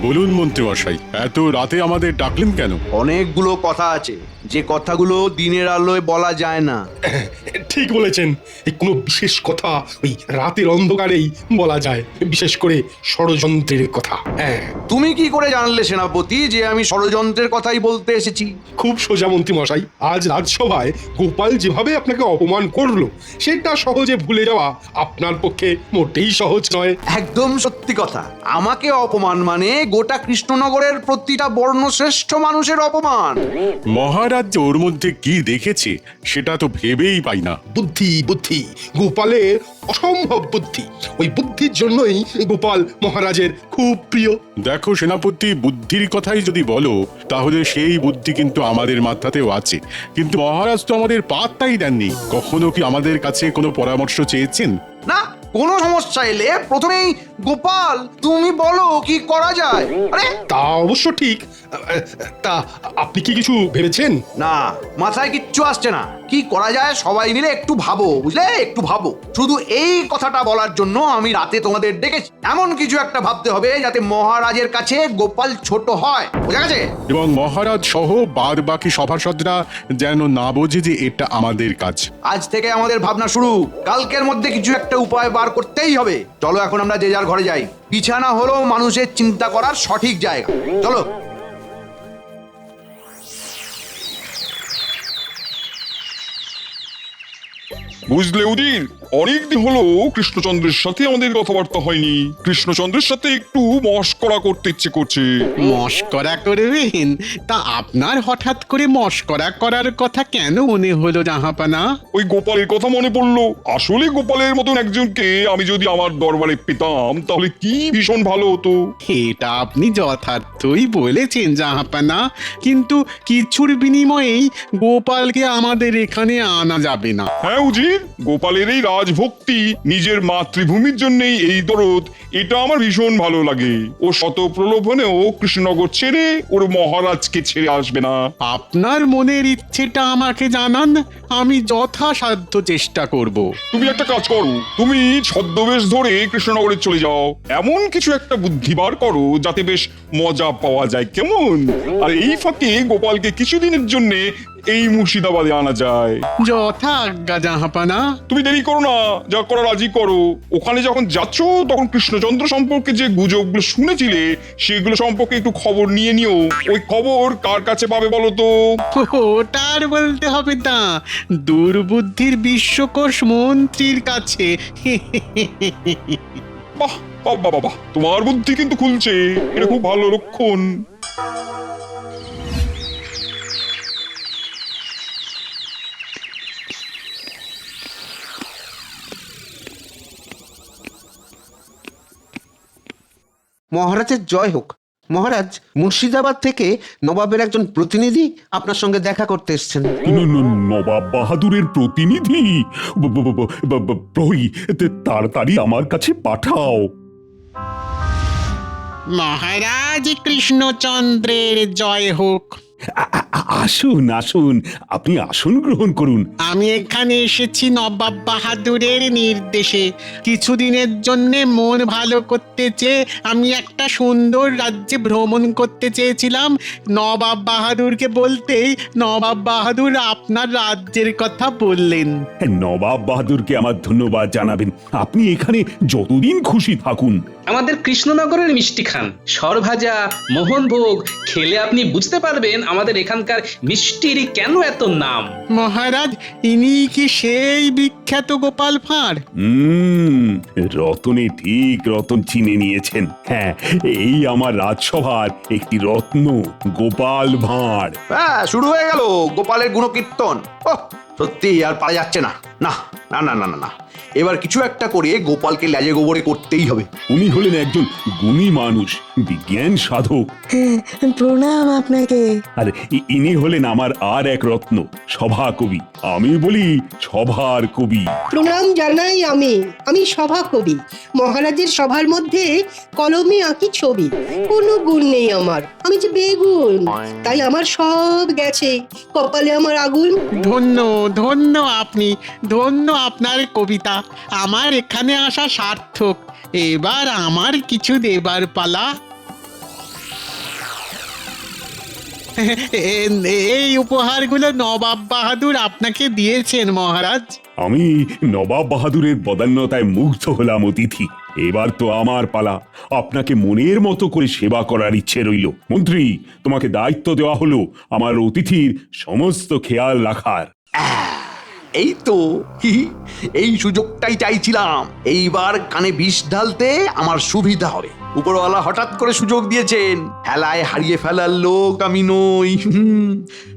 বলুন মন্ত্রীমশাই, এত রাতে আমাদের ডাকলেন কেন? অনেকগুলো কথা আছে, যে কথাগুলো দিনের আলোয় বলা যায় না। ঠিক বলেছেন। এই কোনো বিশেষ কথা ওই রাতের অন্ধকারেই বলা যায়, বিশেষ করে ষড়যন্ত্রের কথা। হ্যাঁ, তুমি কি করে জানলে সেনাপতি যে আমি ষড়যন্ত্রের কথাই বলতে এসেছি? খুব সোজা মন্ত্রী মশাই। আজ রাজসভায় গোপাল যেভাবে আপনাকে অপমান করলো, সেটা সহজে ভুলে যাওয়া আপনার পক্ষে মোটেই সহজ নয়। একদম সত্যি কথা। আমাকে অপমান মানে গোটা কৃষ্ণনগরের প্রতিটা বর্ণশ্রেষ্ঠ মানুষের অপমান। মহারাজ যে ওর মধ্যে কি দেখেছে সেটা তো ভেবেই পাই না। বুদ্ধি বুদ্ধি, গোপালের অসম্ভব বুদ্ধি। ওই বুদ্ধির জন্যই গোপাল মহারাজের খুব প্রিয়। দেখো সেনাপতি, বুদ্ধির কথাই যদি বলো তাহলে সেই বুদ্ধি কিন্তু আমাদের মাথাতেও আছে, কিন্তু মহারাজ তো আমাদের পাত্তাই দেননি। কখনো কি আমাদের কাছে কোনো পরামর্শ চেয়েছেন? না, কোনো সমস্যা এলে প্রথমেই গোপাল তুমি বলো কি করা যায়। আরে তা অবশ্য ঠিক। তা আপনি কি কিছু ভেবেছেন? না, মাথায় কিচ্ছু আসছে না। কি করা যায় সবাই মিলে একটু ভাবো, বুঝলে, একটু ভাবো। শুধু এই কথাটা বলার জন্য আমি রাতে তোমাদের ডেকেছি। এমন কিছু একটা ভাবতে হবে যাতে মহারাজের কাছে গোপাল ছোট হয়, বুঝা গেছে? এবং মহারাজ সহ বাদ বাকি সভাসদরা যেন না বোঝে যে এটা আমাদের কাজ। আজ থেকে আমাদের ভাবনা শুরু। কালকের মধ্যে কিছু একটা উপায় বার করতেই হবে। চলো এখন আমরা যে যার ঘরে যাই। বিছানা হলো মানুষের চিন্তা করার সঠিক জায়গা। চলো। বুঝলে উজির, অনেকদিন হলো কৃষ্ণচন্দ্রের সাথে আমাদের কথাবার্তা হয়নি। কৃষ্ণচন্দ্রের সাথে একটু মশকরা করতে ইচ্ছে করছে। মশকরা করবেন? তা আপনার হঠাৎ করে মশকরা করার কথা কেন মনে হলো জাহাপানা? ওই গোপালের কথা মনে পড়লো। আসলে গোপালের মতন একজনকে আমি যদি আমার দরবারে পেতাম তাহলে কি ভীষণ ভালো হতো। এটা আপনি যথার্থই বলেছেন জাহাপানা, কিন্তু কিছুর বিনিময়েই গোপালকে আমাদের এখানে আনা যাবে না। হ্যাঁ উজির, গোপালের এই রাজভক্তি, নিজের মাতৃভূমির জন্যই এই দরদ, এটা আমার ভীষণ ভালো লাগে। ও শত প্রলোভনেও কৃষ্ণনগর ছেড়ে ওর মহারাজকে ছেড়ে আসবে না। আপনার মনের ইচ্ছেটা আমাকে জানান, আমি যথাসাধ্য চেষ্টা করব। তুমি একটা কাজ করো, তুমি ছদ্মবেশ ধরে কৃষ্ণনগরে চলে যাও। এমন কিছু একটা বুদ্ধি বার করো যাতে বেশ মজা পাওয়া যায়, কেমন? আর এই ফাঁকে গোপালকে কিছুদিনের জন্য এই মুর্শিদাবাদে আনা যায়। যথা আজ্ঞা জাহাপানা। তুমি দেরি করো না, যা করা রাজি করো। ওখানে যখন যাচ্ছ তখন কৃষ্ণচন্দ্র সম্পর্কে যে গুজবগুলো শুনেছিলে সেগুলো সম্পর্কে একটু খবর নিয়ে নিও। ওই খবর কার কাছে পাবে বলো তো? ওটা আর বলতে হবে না, দুর্বুদ্ধির বিশ্বকোষ মন্ত্রীর কাছে। বাহ বাবা বাবা, তোমার বুদ্ধি কিন্তু খুলছে, এটা খুব ভালো লক্ষণ। মহারাজের জয় হোক। মহারাজ, মুর্শিদাবাদ থেকে নবাবের একজন প্রতিনিধি আপনার সঙ্গে দেখা করতে এসেছেন। নবাব বাহাদুরের প্রতিনিধি? প্রহরী, তাড়াতাড়ি আমার কাছে পাঠাও। মহারাজ কৃষ্ণচন্দ্রের জয় হোক। আসুন আসুন, আপনি আসন গ্রহণ করুন। আমি এখানে এসেছি নবাব বাহাদুরের নির্দেশে। কিছুদিনের জন্য মন ভালো করতে চেয়ে আমি একটা সুন্দর রাজ্যে ভ্রমণ করতে চেয়েছিলাম। নবাব বাহাদুরকে বলতেই নবাব বাহাদুর আপনার রাজ্যের কথা বললেন। নবাব বাহাদুরকে আমার ধন্যবাদ জানাবেন। আপনি এখানে যতদিন খুশি থাকুন। আমাদের কৃষ্ণনগরের মিষ্টি খান, সরভাজা, মোহনভোগ খেলে আপনি বুঝতে পারবেন আমাদের এখানকার মিষ্টির কেন এত নাম। মহারাজ, ইনি কি সেই বিখ্যাত গোপাল ভাঁড়? রতনে ঠিক রতন চিনে নিয়েছেন। হ্যাঁ, এই আমার রাজসভার একটি রত্ন, গোপাল ভাঁড়। হ্যাঁ, শুরু হয়ে গেল গোপালের গুণকীর্তন। ওহ, সত্যি আর পারা যাচ্ছে না। না না না না না না, এবার কিছু একটা করে গোপালকে লেজে গোবরে করতেই হবে। উনি হলেন একজন গুণী মানুষ, বিজ্ঞান সাধক। প্রণাম আপনাকে। আর ইনি হলেন আমার আর এক রত্ন, সভা কবি। আমি বলি সভার কবি। প্রণাম জানাই আমি সভা কবি। মহারাজের সভার মধ্যে কলমে আঁকি ছবি। কোনো গুণ নেই আমার, আমি যে বেগুন, তাই আমার সব গেছে, কপালে আমার আগুন। ধন্য ধন্য আপনি, ধন্য আপনার কবিতা। আমার এখানে আসা সার্থক। এবার আমার কিছু দেবার পালা। এই উপহারগুলো নবাব বাহাদুর আপনাকে দিয়েছেন মহারাজ। আমি নবাব বাহাদুরের বদান্যতায় মুগ্ধ হলাম অতিথি। এবার তো আমার পালা, আপনাকে মনের মতো করে সেবা করার ইচ্ছে রইল। মন্ত্রী, তোমাকে দায়িত্ব দেওয়া হলো আমার অতিথির সমস্ত খেয়াল রাখার। এই তো এই সুযোগটাই চাইছিলাম। এইবার কানে বিষ ঢালতে আমার সুবিধা হবে। উপরওয়ালা হঠাৎ করে সুযোগ দিয়েছেন, হেলায় হারিয়ে ফেলার লোক আমি নই।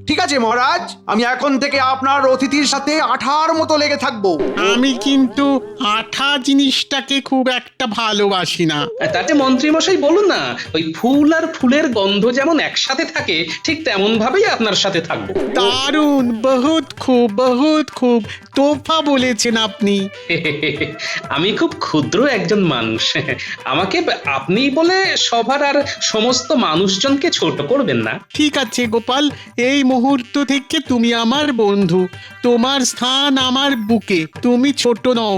ঠিক আছে মহারাজ, আমি এখন থেকে আপনার অতিথির সাথে আঠার মতো লেগে থাকবো। আমি কিন্তু আঠা জিনিসটাকে খুব একটা ভালোবাসি না। তাতে মন্ত্রী মশাই বলুন না, ওই ফুল আর ফুলের গন্ধ যেমন একসাথে থাকে ঠিক তেমন ভাবেই আপনার সাথে থাকবো। দারুণ, বহুত খুব তোফা বলেছেন আপনি। আমি খুব ক্ষুদ্র একজন মানুষ, আমাকে আপনি বলে সবার আর সমস্ত মানুষজনকে ছোট করবেন না। ঠিক আছে গোপাল, এই মুহূর্ত থেকে তুমি আমার বন্ধু। তোমার স্থান আমার বুকে। তুমি ছোট নও,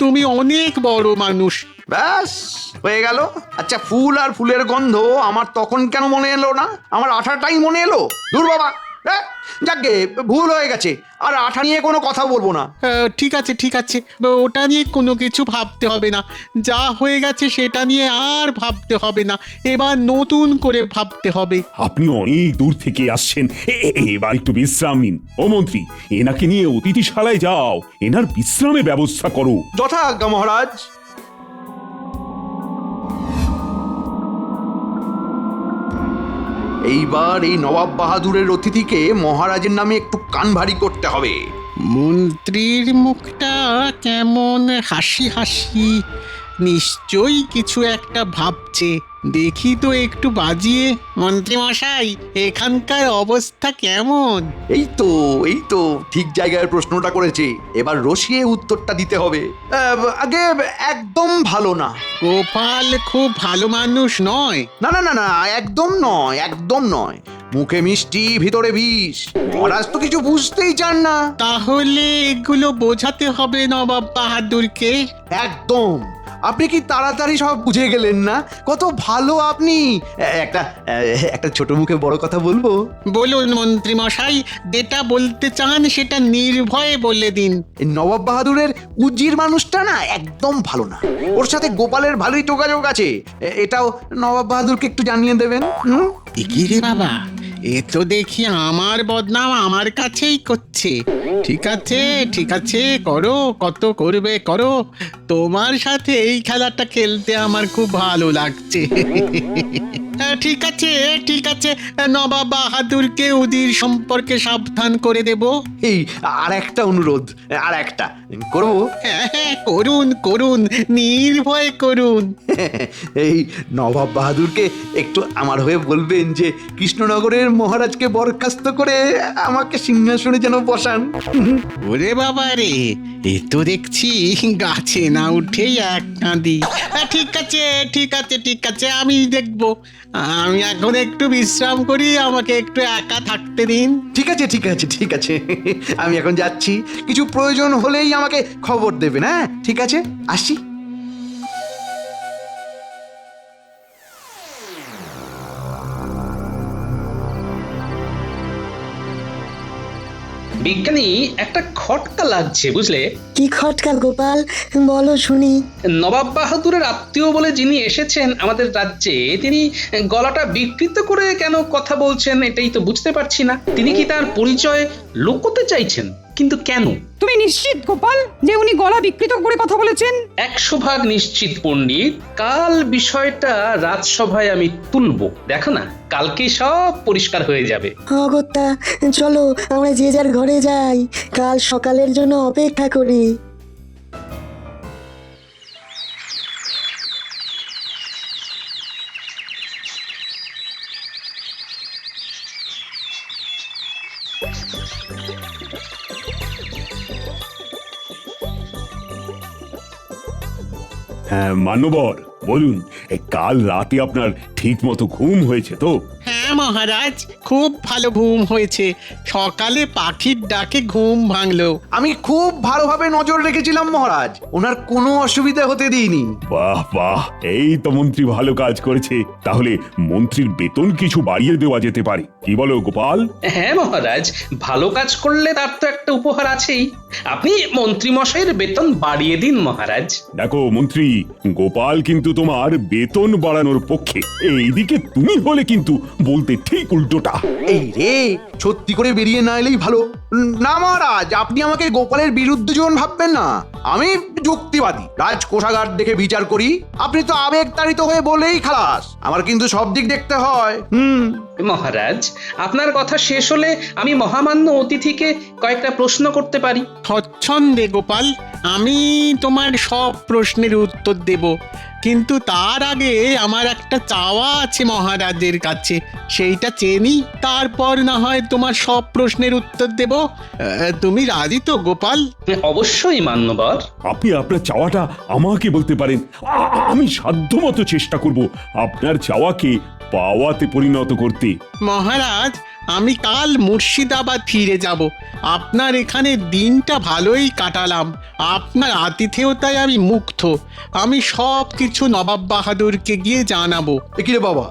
তুমি অনেক বড় মানুষ। ব্যাস হয়ে গেল। আচ্ছা, ফুল আর ফুলের গন্ধ আমার তখন কেন মনে এলো না? আমার আঠাটাই মনে এলো। দূর বাবা, যাকে ভুল হয়ে গেছে, আর আঠা নিয়ে কোনো কথা বলবো না। ঠিক আছে, ওটা নিয়ে কোনো কিছু ভাবতে হবে না। যা হয়ে গেছে সেটা নিয়ে আর ভাবতে হবে না, এবার নতুন করে ভাবতে হবে। আপনি অনেক দূর থেকে আসছেন, এবার একটু বিশ্রাম নিন। ও মন্ত্রী, এনাকে নিয়ে অতিথিশালায় যাও, এনার বিশ্রামের ব্যবস্থা করো। যথাজ্ঞা মহারাজ। এইবার এই নবাব বাহাদুরের অতিথিকে মহারাজের নামে একটু কান ভারী করতে হবে। মন্ত্রীর মুখটা কেমন হাসি হাসি, নিশ্চয়ই কিছু একটা ভাবছে। দেখি তো একটু বাজিয়ে। মন্ত্রী মশাই, এখানকার অবস্থা কেমন? এই তো ঠিক জায়গায় প্রশ্নটা করেছে। এবার রসিয়ে উত্তরটা দিতে হবে। আগে একদম ভালো না। গোপাল খুব ভালো মানুষ নয়। না, একদম নয়। মুখে মিষ্টি, ভিতরে বিষ। মহারাজ তো কিছু বুঝতেই চান না। তাহলে এগুলো বোঝাতে হবে নবাব বাহাদুরকে। একদম। আপনি কি তাড়াতাড়ি সব বুঝে গেলেন না? কত ভালো আপনি। একটা ছোট মুখে বড় কথা বলবো? বলুন মন্ত্রী মশাই, যেটা বলতে চান সেটা নির্ভয়ে বলে দিন। এই নবাব বাহাদুরের উজির মানুষটা না একদম ভালো না। ওর সাথে গোপালের ভালোই যোগাযোগ আছে। এটাও নবাব বাহাদুরকে একটু জানিয়ে দেবেন। এগিয়ে বাবা, এ তো দেখি আমার বদনাম আমার কাছেই করছে। ঠিক আছে, করো, কত করবে করো। তোমার সাথে এই খেলাটা খেলতে আমার খুব ভালো লাগছে। ঠিক আছে, নবাব বাহাদুরকে উজির সম্পর্কে সাবধান করে দেব। এই আর একটা অনুরোধ, আর একটা করবো। হ্যাঁ, করুন, নির্ভয় করুন। এই নবাব বাহাদুরকে একটু আমার হয়ে বলবেন যে কৃষ্ণনগরের মহারাজকে বরখাস্ত করে আমাকে সিংহাসনে যেন বসান। ওরে বাবা রে, এ তো দেখছি গাছে না উঠেই এক কাঁদি। ঠিক আছে, আমি দেখব। আমি এখন একটু বিশ্রাম করি, আমাকে একটু একা থাকতে দিন। ঠিক আছে, আমি এখন যাচ্ছি। কিছু প্রয়োজন হলেই আমাকে খবর দেবেন। হ্যাঁ, ঠিক আছে, আসি। বিজ্ঞানী, একটা খটকা লাগছে বুঝলে। কি খটকা গোপাল, বলো শুনি। নবাব বাহাদুরের আত্মীয় বলে যিনি এসেছেন আমাদের রাজ্যে, তিনি গলাটা বিকৃত করে কেন কথা বলছেন এটাই তো বুঝতে পারছি না। তিনি কি তার পরিচয় লুকোতে চাইছেন? কিন্তু কেন? তুমি নিশ্চিত গোপাল যে উনি গলা বিকৃত করে কথা বলেছেন? 100% নিশ্চিত পণ্ডিত। কাল বিষয়টা রাজসভায় আমি তুলবো, দেখো না, কালকেই সব পরিষ্কার হয়ে যাবে। অগত্যা, চলো আমরা যে যার ঘরে যাই, কাল সকালের জন্য অপেক্ষা করি। হ্যাঁ মান্যবর, বলুন, কাল রাতে আপনার ঠিক মতো ঘুম হয়েছে তো? হ্যাঁ মহারাজ, খুব ভালো ঘুম হয়েছে। সকালে পাখির ডাকে ঘুম ভাঙলো। আমি খুব ভালোভাবে নজর রেখেছিলাম মহারাজ, ওনার কোনো অসুবিধা হতে দিইনি। বাহ বাহ, এই তো মন্ত্রী ভালো কাজ করেছে। তাহলে মন্ত্রীর বেতন কিছু বাড়িয়ে দেওয়া যেতে পারে, কি বলো গোপাল? হ্যাঁ মহারাজ, ভালো কাজ করলে তার তো একটা উপহার আছেই। আপনি মন্ত্রী মশাইয়ের বেতন বাড়িয়ে দিন মহারাজ। দেখো মন্ত্রী, গোপাল কিন্তু তোমার বেতন বাড়ানোর পক্ষে। এইদিকে তুমি হলে কিন্তু বলতে ঠিক উল্টোটা। এই রে, সত্যি করে বেরিয়ে না এলেই ভালো। না মহারাজ, আপনি আমাকে গোপালের বিরুদ্ধে যেমন ভাববেন না। আমি যুক্তিবাদী, রাজকোষাগার দেখে বিচার করি। আপনি তো আবেগতাড়িত হয়ে বলেই খালাস। আমার কিন্তু সব দিক দেখতে হয়। মহারাজ, আপনার কথা শেষ হলে আমি মহামান্য অতিথিকে কয়েকটা প্রশ্ন করতে পারি। স্বচ্ছন্দে গোপাল, আমি তোমার সব প্রশ্নের উত্তর দেব, কিন্তু তার আগে আমার একটা চাওয়া আছে মহারাজের কাছে। সেইটা চেনি, তারপর না হয় তোমার সব প্রশ্নের উত্তর দেব। তুমি রাজি তো গোপাল? অবশ্যই মান্যবর। আপনি আপনার চাওয়াটা আমাকে বলতে পারেন, আমি সাধ্যমতো চেষ্টা করব আপনার চাওয়াকে পাওয়াতে পরিণত করতে। মহারাজ, আমি কাল মুর্শিদাবাদ ফিরে যাব। আপনার এখানে দিনটা ভালোই কাটালাম। আপনার আতিথেয়তায় আমি মুগ্ধ। আমি সব কিছু নবাব বাহাদুরকে গিয়ে জানাবো। কি রে বাবা,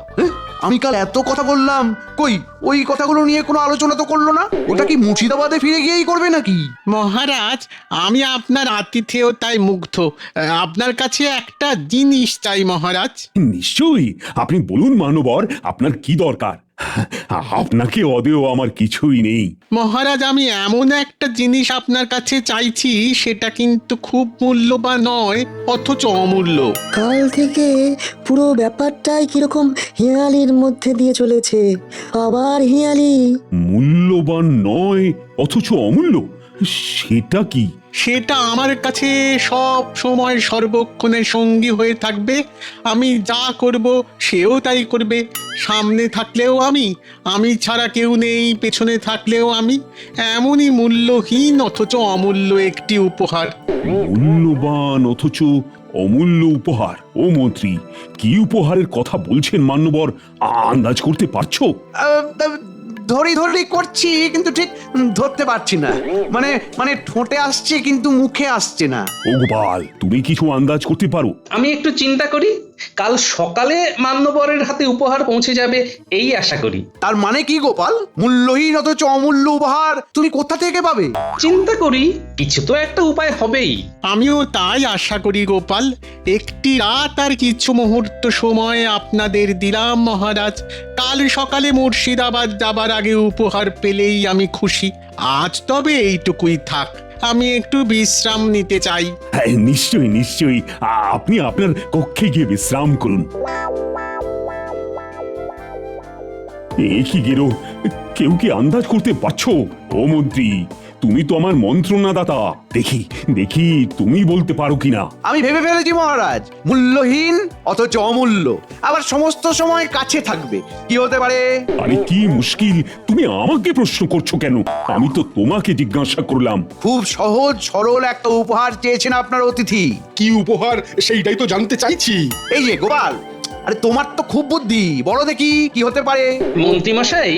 আমি কাল এত কথা বললাম, কই ওই কথাগুলো নিয়ে কোনো আলোচনা তো করলো না। ওটা কি মুর্শিদাবাদে ফিরে গিয়েই করবে নাকি? মহারাজ, আমি আপনার আতিথেয়তায় মুগ্ধ। আপনার কাছে একটা জিনিস চাই মহারাজ। নিশ্চয়ই, আপনি বলুন মানবর, আপনার কি দরকার? আপনাকে অদেও আমার কিছুই নেই। মহারাজ, আমি এমন একটা জিনিস আপনার কাছে চাইছি, সেটা কিন্তু খুব মূল্যবান নয়, অথচ অমূল্য। কাল থেকে পুরো ব্যাপারটাই কিরকম হিয়ালির মধ্যে দিয়ে চলেছে। আবার হিয়ালি। মূল্যবান নয় অথচ অমূল্য, সেটা কি? সেটা আমার কাছে সব সময় সর্বক্ষণের সঙ্গী হয়ে থাকবে। আমি যা করব সেও তাই করবে। সামনে থাকলেও আমি ছাড়া কেউ নেই, পেছনে থাকলেও আমি। এমনই মূল্যহীন অথচ অমূল্য একটি উপহার। মূল্যবান অথচ অমূল্য উপহার? ও মন্ত্রী, কি উপহারের কথা বলছেন মান্যবর? আন্দাজ করতে পারছো? ধরি করছি, কিন্তু ঠিক ধরতে পারছি না। মানে ঠোঁটে আসছে কিন্তু মুখে আসছে না। ও গোপাল, তুমি কিছু আন্দাজ করতে পারো? আমি একটু চিন্তা করি। কাল সকালে মান্যবরের হাতে উপহার পৌঁছে যাবে এই আশা করি। তার মানে কি গোপাল? মূল্যহীন অথচ অমূল্য উপহার তুমি কোথা থেকে পাবে? চিন্তা করি, কিছু তো একটা উপায় হবেই। আমিও তাই আশা করি গোপাল। একটি রাত আর কিছু মুহূর্ত সময় আপনাদের দিলাম মহারাজ। কাল সকালে মুর্শিদাবাদ যাবার আগে উপহার পেলেই আমি খুশি। আজ তবে এইটুকুই থাক। আমি একটু বিশ্রাম নিতে চাই। হ্যাঁ, নিশ্চয়ই নিশ্চয়ই, আপনি আপনার কক্ষে গিয়ে বিশ্রাম করুন। এ কি গেরো, কেউ কি আন্দাজ করতে পারছো? ও মন্ত্রী, তুমি তো আমার মন্ত্রণাদাতা। দেখি দেখি তুমি বলতে পারো কিনা। আমি ভেবে ফেলেছি মহারাজ, মূল্যহীন অথচ অমূল্য, আবার সমস্ত সময় কাছে থাকবে। কি হতে পারে? আরে কি মুশকিল, তুমি আমাকে প্রশ্ন করছো কেন? আমি তো তোমাকে জিজ্ঞাসা করলাম। খুব সহজ সরল একটা উপহার চেয়েছেন আপনার অতিথি। কি উপহার সেইটাই তো জানতে চাইছি। এই যে গোপাল, আরে তোমার তো খুব বুদ্ধি, বলো দেখি কি হতে পারে। মন্ত্রী মশাই,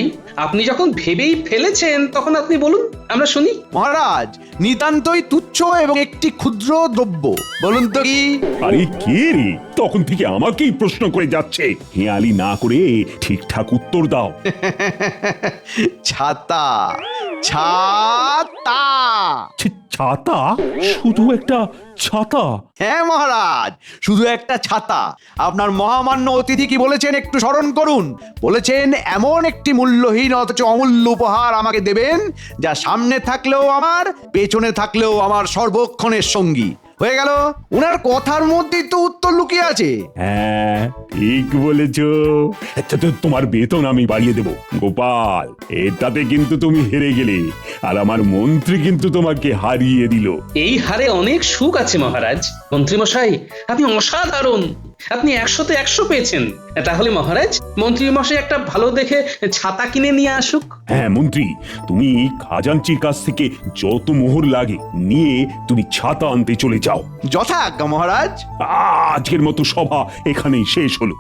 আপনি যখন ভেবেই ফেলেছেন তখন আপনি বলুন, আমরা শুনি। মহারাজ, নিতান্তই তুচ্ছ এবং একটি ক্ষুদ্র দ্রব্য। বলুন তো কি? আরে কে রে, তখন থেকে আমাকেই প্রশ্ন করে যাচ্ছে। হেয়ালি না করে ঠিকঠাক উত্তর দাও। ছাতা। ছাতা। ছাতা? শুধু একটা ছাতা? হ্যাঁ মহারাজ, শুধু একটা ছাতা। আপনার মহামান্য অতিথি কি বলেছেন একটু স্মরণ করুন। বলেছেন এমন একটি মূল্যহীন অথচ অমূল্য উপহার আমাকে দেবেন, যা সামনে থাকলেও আমার, পেছনে থাকলেও আমার সর্বক্ষণের সঙ্গী। হয়ে গেল। উনার কথার মধ্যেই তো উত্তর লুকিয়ে আছে। হ্যাঁ, ঠিক বলেছ। তোমার বেতন আমি বাড়িয়ে দেব গোপাল। এটাতে কিন্তু তুমি হেরে গেলে, আর আমার মন্ত্রী কিন্তু তোমাকে হারিয়ে দিল। এই হারে অনেক সুখ আছে মহারাজ। মন্ত্রী মশাই, আপনি অসাধারণ। আপনি 100-তে 100 পেয়েছেন। তাহলে মহারাজ, মন্ত্রী মশাই একটা ভালো দেখে ছাতা কিনে নিয়ে আসুক। হ্যাঁ মন্ত্রী, তুমি খাজাঞ্চির কাছ থেকে যত মোহর লাগে নিয়ে তুমি ছাতা আনতে চলে যাও। যথাজ্ঞা মহারাজ। আজকের মতো সভা এখানেই শেষ হলো।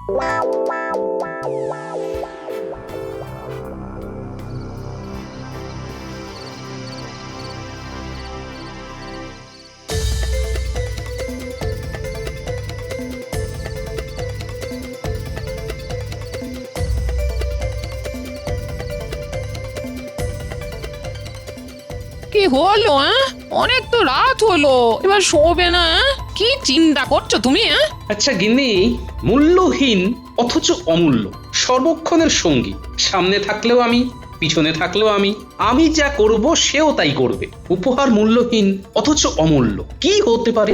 কি হলো? অনেক তো রাত হলো, এবার শোবে না? কি চিন্তা করছো তুমি? আচ্ছা গিন্নি, মূল্যহীন অথচ অমূল্য, সর্বক্ষণের সঙ্গী, সামনে থাকলেও আমি, পিছনে থাকলেও আমি যা করব সেও তাই করবে, উপহার মূল্যহীন অথচ অমূল্য, কি হতে পারে?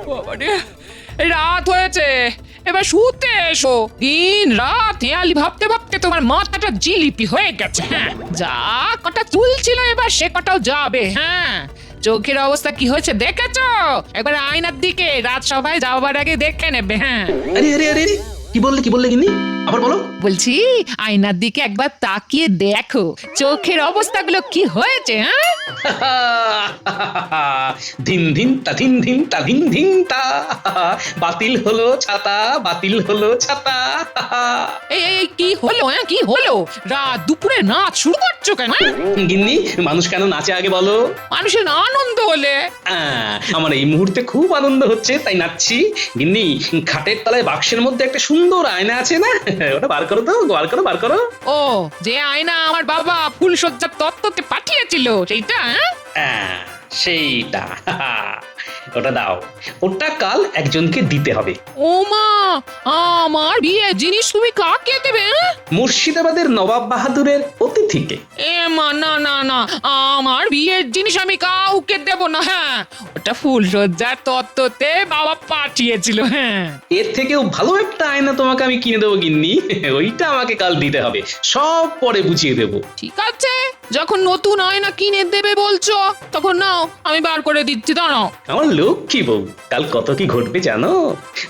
বাবারে, রাত হয়েছে, এবার শুতে এসো। দিন রাত হেয়ালি ভাবতে ভাবতে তোমার মাথাটা জিলিপি হয়ে গেছে। হ্যাঁ, যা কটা চুল ছিল এবার সে কটাও যাবে। হ্যাঁ, চোখের অবস্থা কি হয়েছে দেখেছো? একবার আয়নার দিকে রাত সবাই যাওয়ার আগে দেখে নেবে। হ্যাঁ, আরে আরে আরে আরে, কি বললে গিন্নি? আবার বলো। বলছি আয়নার দিকে একবার তাকিয়ে দেখো চোখের অবস্থাগুলো কি হয়েছে। ধিন ধিন তা ধিন ধিন তা ধিন ধিন তা, বাতিল হলো ছাতা, বাতিল হলো ছাতা। এই কি হলো? কি হলো? রাত দুপুরে নাচ শুরু করছো কেন? গিন্নি, মানুষ কেন নাচে আগে বলো? মানুষের আনন্দ হলে। আমার এই মুহূর্তে খুব আনন্দ হচ্ছে তাই নাচছি। গিন্নি, খাটের তলায় বাক্সের মধ্যে একটা সুন্দর আয়না আছে না, ওটা বার করো তো, বার করো। ও, যে আয়না আমার বাবা ফুলসজ্জার তত্ত্বতে পাঠিয়েছিল সেইটা? সেইটা, ওটা দাও। ওটা কাল একজনকে দিতে হবে। ও মা, আমার বিয়ের জিনিস তুমি কাকে দেবে? মুর্শিদাবাদের নবাব বাহাদুরের অতিথিকে। এ মা, না না না, আমার বিয়ের জিনিস আমি কাউকে দেব না। হ্যাঁ, ওটা ফুলসজ্জার তত্ত্বতে বাবা পাঠিয়েছিল। হ্যাঁ, এর থেকেও ভালো একটা আয়না তোমাকে আমি কিনে দেবো গিন্নি, ওইটা আমাকে কাল দিতে হবে, সব পরে বুঝিয়ে দেবো। ঠিক আছে, যখন নতুন আয়না কিনে দেবে বলছো তখন নাও, আমি বার করে দিচ্ছি, দাঁড়াও। আমার লক্ষ্মী বউ, কাল কত কি ঘটবে জানো?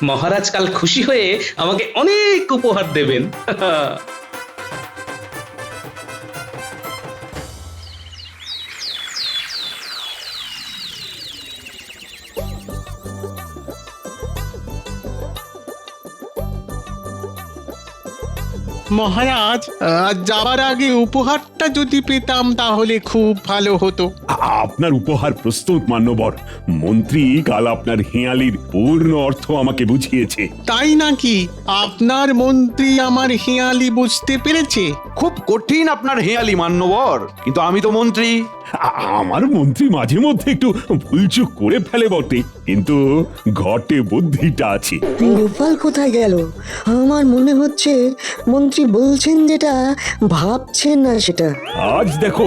মহারাজ কাল খুশি হয়ে আমাকে অনেক উপহার দেবেন। মহারাজ, যাবার আগে উপহারটা যদি পেতাম তাহলে খুব ভালো হতো। আপনার উপহার প্রস্তুত মান্যবর। মন্ত্রী কাল আপনার হেঁয়ালির পূর্ণ অর্থ আমাকে বুঝিয়েছে। তাই নাকি? আপনার মন্ত্রী আমার হেঁয়ালি বুঝতে পেরেছে? খুব কঠিন আপনার হেয়ালি মান্যবর, কিন্তু আমি তো মন্ত্রী। আমার মন্ত্রী মাঝে মধ্যে একটু ভুলচুক করে ফেলে বটে, কিন্তু ঘটে বুদ্ধিটা আছে। গোপাল কোথায় গেল? আমার মনে হচ্ছে মন্ত্রী বলছেন যেটা ভাবছেন না সেটা। আজ দেখো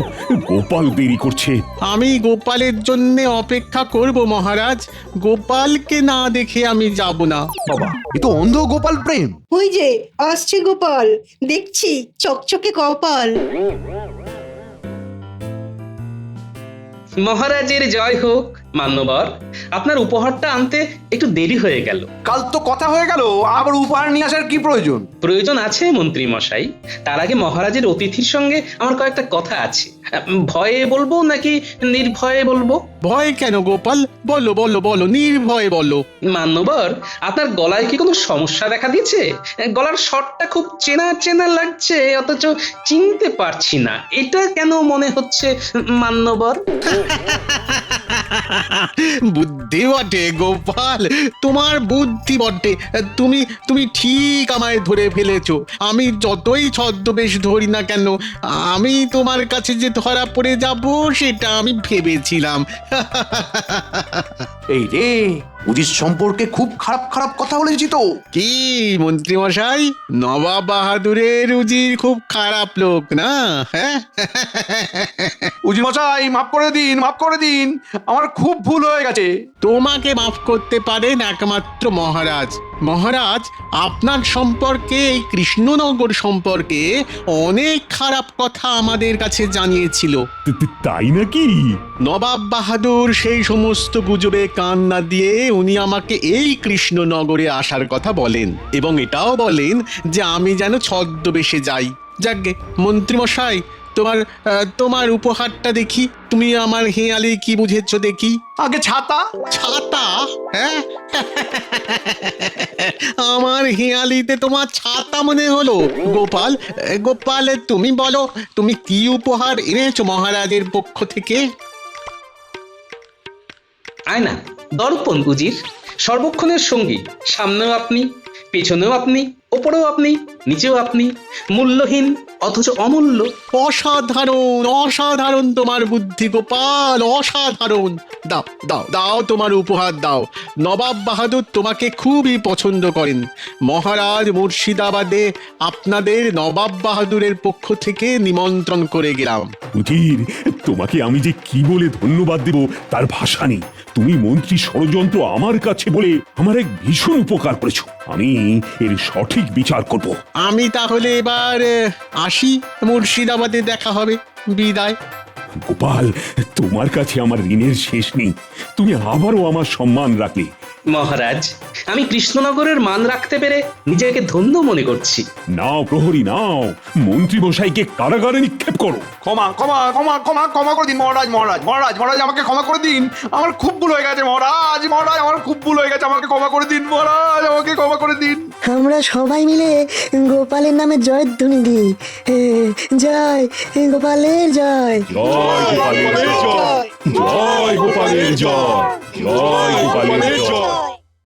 গোপাল দেরি করছে। আমি গোপালের জন্য অপেক্ষা করব মহারাজ। গোপালকে না দেখে আমি যাব না। বাবা, এ তো অন্ধ গোপাল প্রেম। ওই যে আসছে গোপাল, দেখছি চকচকে কপাল। মহারাজের জয় হোক। মান্যবর, আপনার উপহারটা আনতে একটু দেরি হয়ে গেল। কাল তো কথা হয়ে গেল, আবার উপহার নিয়ে আসার কি প্রয়োজন? প্রয়োজন আছে মন্ত্রী মশাই, তার আগে মহারাজের অতিথির সঙ্গে আমার কয়েকটা কথা আছে। ভয়ে বলবো নাকি নির্ভয়ে বলবো? ভয় কেন গোপাল? বলো বলো বলো, নির্ভয়ে বলো। মান্যবর, আপনার গলায় কি কোনো সমস্যা দেখা দিয়েছে? গলার স্বরটা খুব চেনা চেনা লাগছে, অথচ চিনতে পারছি না, এটা কেন মনে হচ্ছে মান্যবর? বুদ্ধি বটে গোপাল, তোমার বুদ্ধি বটে। তুমি ঠিক আমায় ধরে ফেলেছো। আমি যতই ছদ্মবেশ ধরি না কেন, আমি তোমার কাছে যে ধরা পড়ে যাব সেটা আমি ভেবেছিলাম। এই রে, উজির সম্পর্কে খুব খারাপ খারাপ কথা বলেছি তো। কি মন্ত্রী মশাই, নবাব বাহাদুরের উজির খুব খারাপ লোক না? হ্যাঁ, উজির মশাই, মাফ করে দিন, মাফ করে দিন, আমার খুব ভুল হয়ে গেছে। তোমাকে মাফ করতে পারেন একমাত্র মহারাজ। মহারাজ আপনার সম্পর্কে, এই কৃষ্ণনগর সম্পর্কে অনেক খারাপ কথা আমাদের কাছে জানিয়েছিল। তাই নাকি? নবাব বাহাদুর সেই সমস্ত গুজবে কান না দিয়ে উনি আমাকে এই কৃষ্ণনগরে আসার কথা বলেন, এবং এটাও বলেন যে আমি যেন ছদ্মবেশে যাই। যাকগে মন্ত্রীমশাই, তোমার উপহারটা দেখি। তুমি আমার হেঁয়ালি কি বুঝেছো দেখি। আগে ছাতা। ছাতা? হ্যাঁ, আমার হেঁয়ালিতে তোমার ছাতা মনে হলো। গোপাল, তুমি বলো, তুমি কি উপহার এনেছো মহারাজের পক্ষ থেকে? আয়না, দর্পণ উজির, সর্বক্ষণের সঙ্গী, সামনেও আপনি, পেছনেও আপনি, ওপরেও আপনি, নিচেও আপনি, মূল্যহীন অথচ অমূল্য। অসাধারণ অসাধারণ তোমার বুদ্ধি গোপাল, অসাধারণ। দাও দাও দাও, তোমার উপহার দাও। নবাব বাহাদুর তোমাকে খুবই পছন্দ করেন। মহারাজ মুর্শিদাবাদে আপনাদের নবাব বাহাদুরের পক্ষ থেকে নিমন্ত্রণ করে গেলাম। উজির, তোমাকে আমি যে কি বলে ধন্যবাদ দেব তার ভাষা নেই। তুমি মন্ত্রী ষড়যন্ত্র আমার কাছে বলে আমার এক ভীষণ উপকার করেছো। আমি এর সঠিক বিচার করব। আমি তাহলে এবার আসি, মুর্শিদাবাদে দেখা হবে। বিদায়। গোপাল, তোমার কাছে আমার ঋণের শেষ নেই। তুমি আবারও আমার সম্মান রাখলে। মহারাজ, আমি কৃষ্ণনগরের মান রাখতে পেরে নিজেকে ধন্য মনে করছি। নাও প্রহরী, নাও মন্ত্রী মশাইকে কারাগারে নিক্ষেপ করো। ক্ষমা ক্ষমা ক্ষমা ক্ষমা ক্ষমা করে দিন মহারাজ, মহারাজ মহারাজ মহারাজ, আমাকে ক্ষমা করে দিন। আমার খুব ভুল হয়ে গেছে মহারাজ, মহারাজ আমার খুব ভুল হয়ে গেছে, আমাকে ক্ষমা করে দিন মহারাজ, আমাকে ক্ষমা করে দিন। আমরা সবাই মিলে গোপালের নামে জয়ধ্বনি দিই। জয় গোপালের জয়। জয় গোপালের জয়, জয় গোপালের জয়, জয় গোপালের জয়।